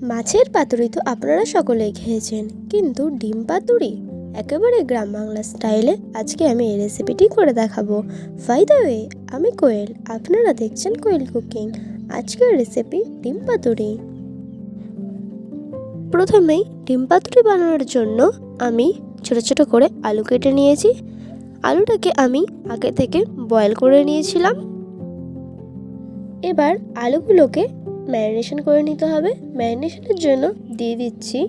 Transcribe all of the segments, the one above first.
মাছের পাতুরি তো আপনারা সকলেই খেয়েছেন, কিন্তু ডিম পাতুরি একেবারে গ্রাম বাংলা স্টাইলে আজকে আমি এই রেসিপিটি করে দেখাবো। বাই দ্য ওয়ে, আমি কোয়েল, আপনারা দেখছেন কোয়েল কুকিং। আজকের রেসিপি ডিম পাতুরি। প্রথমেই ডিম পাতুরি বানানোর জন্য আমি ছোট ছোট করে আলু কেটে নিয়েছি। আলুটাকে আমি আগে থেকে বয়েল করে নিয়েছিলাম। এবার আলুগুলোকে ম্যারিনেশন করে নিতে হবে। ম্যারিনেশনের জন্য দিয়ে দিচ্ছি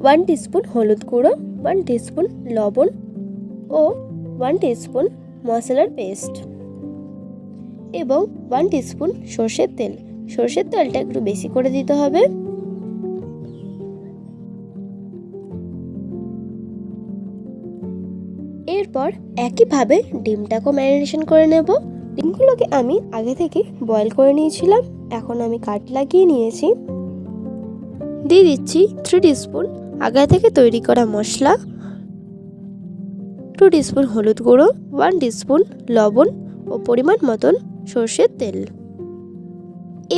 1 টিস্পুন হলুদ গুঁড়ো, 1 টিস্পুন লবণ ও 1 টিস্পুন মশলার পেস্ট এবং 1 টিস্পুন সর্ষের তেল। সর্ষের তেলটা একটু বেশি করে দিতে হবে। এরপর একইভাবে ডিমটাকেও ম্যারিনেশন করে নেব। ডিমগুলোকে আমি আগে থেকে বয়েল করে নিয়েছিলাম। এখন আমি কাট লাগিয়ে নিয়েছি। দিয়ে দিচ্ছি 3 টিস্পুন আগে থেকে তৈরি করা মশলা, 2 টিস্পুন হলুদ গুঁড়ো, 1 টিস্পুন লবণ ও পরিমাণ মতন সর্ষের তেল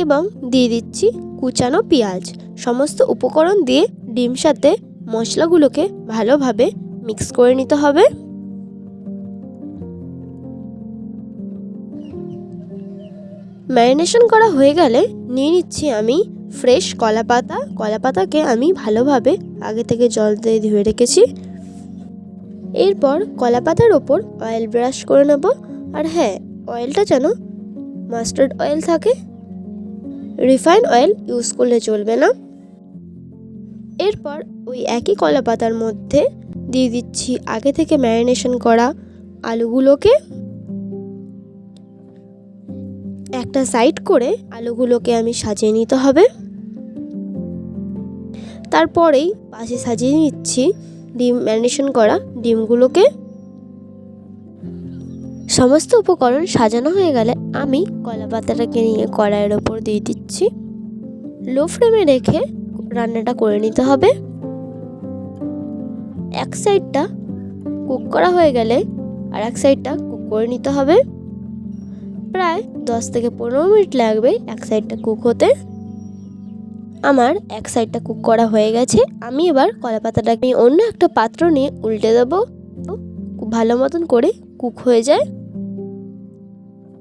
এবং দিয়ে দিচ্ছি কুচানো পেঁয়াজ। সমস্ত উপকরণ দিয়ে ডিম সাথে মশলাগুলোকে ভালোভাবে মিক্স করে নিতে হবে। ম্যারিনেশন করা হয়ে গেলে নিয়ে নিচ্ছি আমি ফ্রেশ কলা পাতা। কলা পাতাকে আমি ভালোভাবে আগে থেকে জল দিয়ে ধুয়ে রেখেছি। এরপর কলা পাতার ওপর অয়েল ব্রাশ করে নেব। আর হ্যাঁ, অয়েলটা যেন মাস্টার্ড অয়েল থাকে, রিফাইন অয়েল ইউজ করলে চলবে না। এরপর ওই একই কলা পাতার মধ্যে দিয়ে দিচ্ছি আগে থেকে ম্যারিনেশন করা আলুগুলোকে। একটা সাইড করে আলুগুলোকে আমি সাজিয়ে নিতে হবে। তারপরেই পাশে সাজিয়ে নিচ্ছি ডিম ম্যারিনেশন করা ডিমগুলোকে। সমস্ত উপকরণ সাজানো হয়ে গেলে আমি কলা পাতাটাকে নিয়ে কড়াইয়ের ওপর দিয়ে দিচ্ছি। লো ফ্লেমে রেখে রান্নাটা করে নিতে হবে। এক সাইডটা কুক করা হয়ে গেলে আর এক সাইডটা কুক করে নিতে হবে। প্রায় 10 থেকে 15 মিনিট লাগবে এক সাইডটা কুক হতে। আমার এক সাইডটা কুক করা হয়ে গেছে। আমি এবার কলা পাতাটাকে অন্য একটা পাত্র নিয়ে উল্টে দেবো। খুব ভালো মতন করে কুক হয়ে যায়।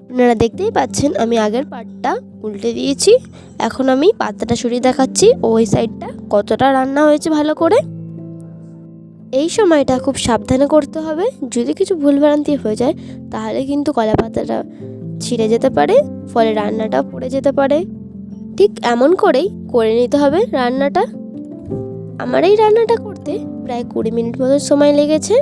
আপনারা দেখতেই পাচ্ছেন আমি আগের পার্টটা উল্টে দিয়েছি। এখন আমি পাতাটা সরিয়ে দেখাচ্ছি ওই সাইডটা কতটা রান্না হয়েছে ভালো করে। এই সময়টা খুব সাবধানে করতে হবে। যদি কিছু ভুলভ্রান্তি হয়ে যায় তাহলে কিন্তু কলা পাতাটা ছিঁড়ে যেতে পারে, ফলে রান্নাটা পুড়ে যেতে পারে। ঠিক এমন করেই করে নিতে হবে রান্নাটা। আমার এই রান্নাটা করতে প্রায় 20 মিনিট মতো সময় লেগেছে।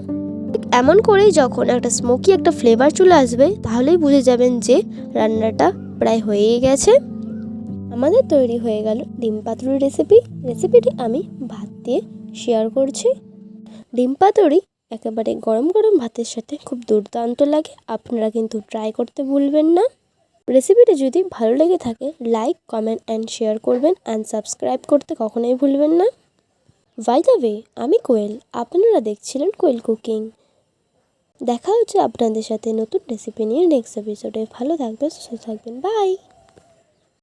ঠিক এমন করেই যখন একটা স্মোকি একটা ফ্লেভার চলে আসবে তাহলেই বুঝে যাবেন যে রান্নাটা প্রায় হয়েই গেছে। আমাদের তৈরি হয়ে গেল ডিম পাতুরি রেসিপিটি আমি ভাত দিয়ে শেয়ার করছি। ডিম পাতুরি একেবারে গরম গরম ভাতের সাথে খুব দুর্দান্ত লাগে। আপনারা কিন্তু ট্রাই করতে ভুলবেন না। রেসিপিটি যদি ভালো লেগে থাকে লাইক, কমেন্ট অ্যান্ড শেয়ার করবেন অ্যান্ড সাবস্ক্রাইব করতে কখনোই ভুলবেন না। বাই দ্য ওয়ে, আমি কোয়েল, আপনারা দেখছিলেন কোয়েল কুকিং। দেখা হচ্ছে আপনাদের সাথে নতুন রেসিপি নিয়ে নেক্সট এপিসোডে। ভালো থাকবেন, সুস্থ থাকবেন। বাই।